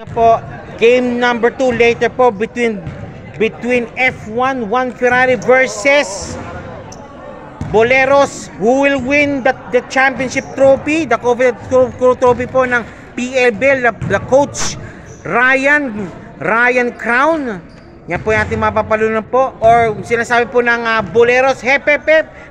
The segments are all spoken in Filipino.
Po, game number 2 later po between F1 Ferrari versus Boleros, who will win the championship trophy, the coveted trophy po ng PLBL, the coach Ryan Crown. Yan po yung ating mapapalunan po, or sinasabi po ng Boleros, hep,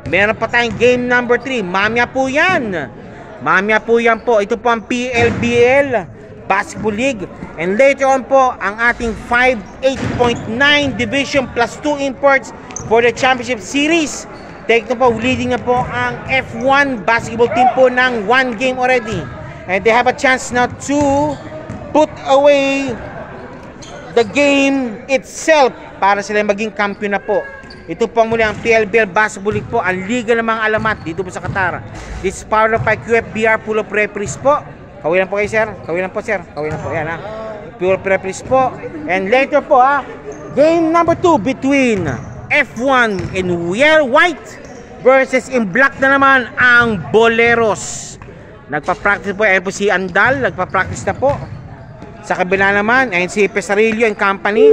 meron pa tayong game number 3. Mamaya po yan po. Ito po ang PLBL Basketball League. And later on po, ang ating 8.9 division plus 2 imports for the championship series. Take na po, leading na po ang F1 basketball team po ng 1 game already. And they have a chance now to put away the game itself para sila maging kampiyon na po. Ito po muli ang PLBL Basketball League po, ang liga ng mga alamat dito po sa Qatar. This is powered by QFBR Pool of Referees po. Kawilan po kayo, sir. Kawilan po, sir. Kawilan po. Yan, ha. Pure preference po. And later po, game number 2 between F1 in white versus in black na naman ang Boleros. Nagpa-practice po. Ayan po si Andal. Nagpa-practice na po. Sa kabila naman, ayan si Pesarillo and company.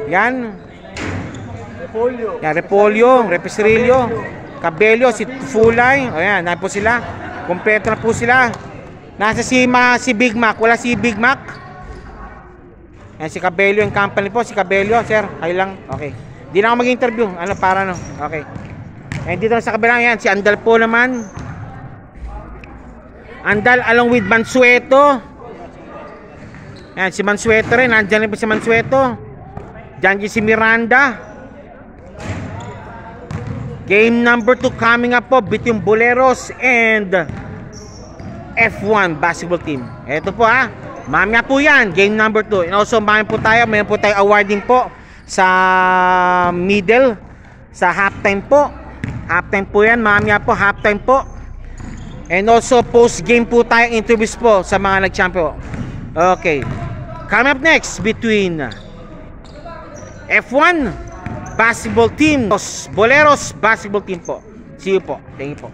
Yan. Repolyo. Pesarillo. Cabello. Si Fulay. Ayan, na po sila. Kompleto na po sila. Nasa si Big Mac. Wala si Big Mac. Yan si Cabello and company po. Si Cabello, sir. Kayo lang. Okay. Di na ako mag-interview. Ano, para no. Okay. And dito na sa kabilang yan. Si Andal po naman. Andal along with Mansueto. Yan, si Mansueto rin. Nandyan rin po si Mansueto. Diyan si Miranda. Game number 2 coming up po between Boleros and F1 basketball team. Ito po mamaya po yan, game number 2. And also mayroon po tayo awarding po sa middle, sa halftime po. Halftime po yan, mamaya po, halftime po. And also post game po tayo interviews po sa mga nag-champion. Okay. Coming up next between F1 basketball team, Boleros basketball team po. See you po. Thank you po.